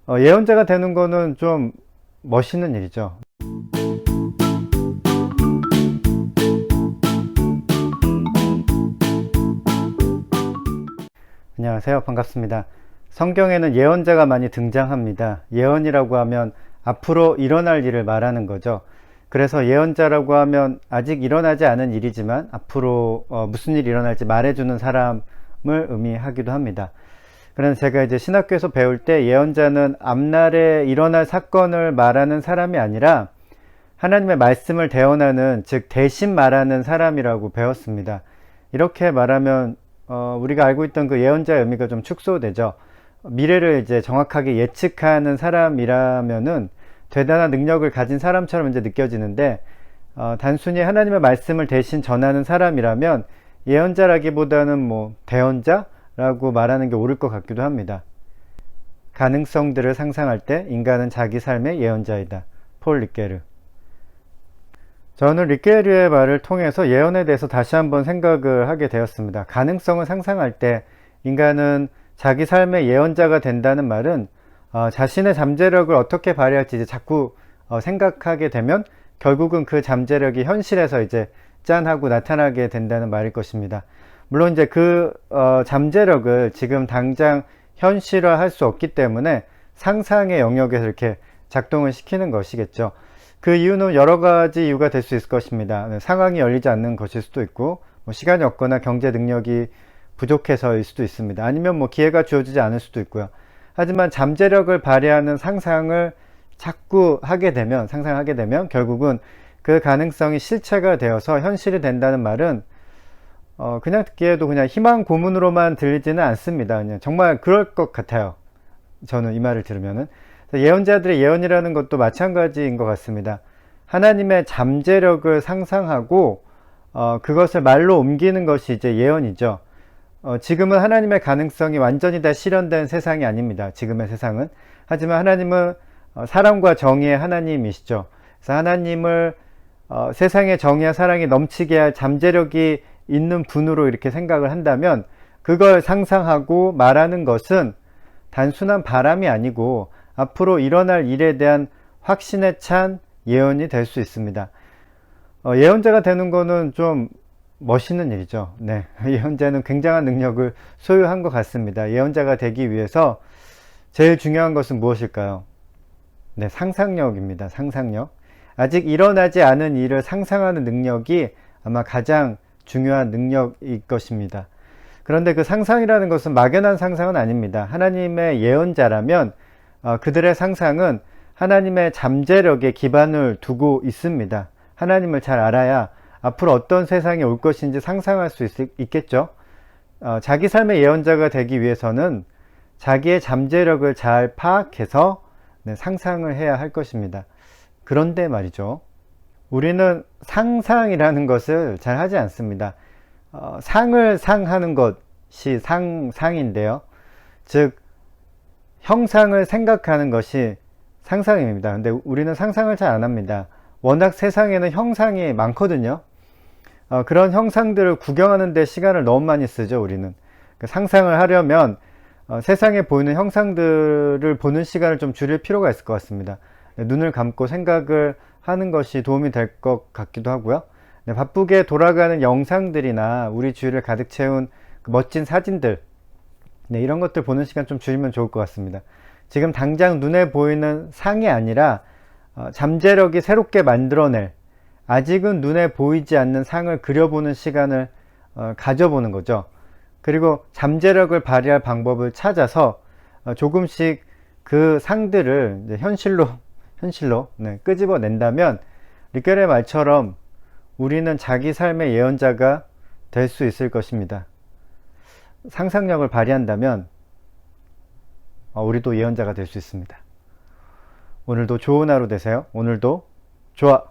예언자가 되는 거는 좀 멋있는 일이죠. 안녕하세요. 반갑습니다. 성경에는 예언자가 많이 등장합니다. 예언이라고 하면 앞으로 일어날 일을 말하는 거죠. 그래서 예언자라고 하면 아직 일어나지 않은 일이지만 앞으로 무슨 일이 일어날지 말해주는 사람을 의미하기도 합니다. 그래서 제가 이제 신학교에서 배울 때 예언자는 앞날에 일어날 사건을 말하는 사람이 아니라 하나님의 말씀을 대언하는, 즉 대신 말하는 사람이라고 배웠습니다. 이렇게 말하면 우리가 알고 있던 그 예언자의 의미가 좀 축소되죠. 미래를 이제 정확하게 예측하는 사람이라면은 대단한 능력을 가진 사람처럼 이제 느껴지는데, 단순히 하나님의 말씀을 대신 전하는 사람이라면 예언자라기보다는 뭐 대언자라고 말하는 게 옳을 것 같기도 합니다. 가능성들을 상상할 때 인간은 자기 삶의 예언자이다. 폴 리케르. 저는 리케르의 말을 통해서 예언에 대해서 다시 한번 생각을 하게 되었습니다. 가능성을 상상할 때 인간은 자기 삶의 예언자가 된다는 말은 자신의 잠재력을 어떻게 발휘할지 이제 자꾸 생각하게 되면 결국은 그 잠재력이 현실에서 이제 짠 하고 나타나게 된다는 말일 것입니다. 물론 이제 그 잠재력을 지금 당장 현실화할 수 없기 때문에 상상의 영역에서 이렇게 작동을 시키는 것이겠죠. 그 이유는 여러 가지 이유가 될 수 있을 것입니다. 상황이 열리지 않는 것일 수도 있고, 뭐 시간이 없거나 경제 능력이 부족해서일 수도 있습니다. 아니면 뭐 기회가 주어지지 않을 수도 있고요. 하지만 잠재력을 발휘하는 상상을 자꾸 상상하게 되면 결국은 그 가능성이 실체가 되어서 현실이 된다는 말은 그냥 듣기에도 그냥 희망 고문으로만 들리지는 않습니다. 그냥 정말 그럴 것 같아요. 저는 이 말을 들으면은. 예언자들의 예언이라는 것도 마찬가지인 것 같습니다. 하나님의 잠재력을 상상하고 그것을 말로 옮기는 것이 이제 예언이죠. 지금은 하나님의 가능성이 완전히 다 실현된 세상이 아닙니다. 지금의 세상은. 하지만 하나님은 사랑과 정의의 하나님이시죠. 그래서 하나님을 세상의 정의와 사랑이 넘치게 할 잠재력이 있는 분으로 이렇게 생각을 한다면, 그걸 상상하고 말하는 것은 단순한 바람이 아니고 앞으로 일어날 일에 대한 확신에 찬 예언이 될 수 있습니다. 예언자가 되는 거는 좀 멋있는 일이죠. 네, 예언자는 굉장한 능력을 소유한 것 같습니다. 예언자가 되기 위해서 제일 중요한 것은 무엇일까요? 네, 상상력입니다. 상상력. 아직 일어나지 않은 일을 상상하는 능력이 아마 가장 중요한 능력일 것입니다. 그런데 그 상상이라는 것은 막연한 상상은 아닙니다. 하나님의 예언자라면 그들의 상상은 하나님의 잠재력에 기반을 두고 있습니다. 하나님을 잘 알아야 앞으로 어떤 세상이 올 것인지 상상할 수 있겠죠. 자기 삶의 예언자가 되기 위해서는 자기의 잠재력을 잘 파악해서 상상을 해야 할 것입니다. 그런데 말이죠, 우리는 상상이라는 것을 잘 하지 않습니다. 상을 상하는 것이 상상인데요. 즉 형상을 생각하는 것이 상상입니다. 근데 우리는 상상을 잘 안 합니다. 워낙 세상에는 형상이 많거든요. 그런 형상들을 구경하는 데 시간을 너무 많이 쓰죠. 우리는 상상을 하려면 세상에 보이는 형상들을 보는 시간을 좀 줄일 필요가 있을 것 같습니다. 눈을 감고 생각을 하는 것이 도움이 될 것 같기도 하고요. 바쁘게 돌아가는 영상들이나 우리 주위를 가득 채운 그 멋진 사진들, 이런 것들 보는 시간 좀 줄이면 좋을 것 같습니다. 지금 당장 눈에 보이는 상이 아니라 잠재력이 새롭게 만들어낼, 아직은 눈에 보이지 않는 상을 그려보는 시간을 가져보는 거죠. 그리고 잠재력을 발휘할 방법을 찾아서 조금씩 그 상들을 이제 현실로 끄집어낸다면, 리켈의 말처럼 우리는 자기 삶의 예언자가 될 수 있을 것입니다. 상상력을 발휘한다면 우리도 예언자가 될 수 있습니다. 오늘도 좋은 하루 되세요. 오늘도 좋아.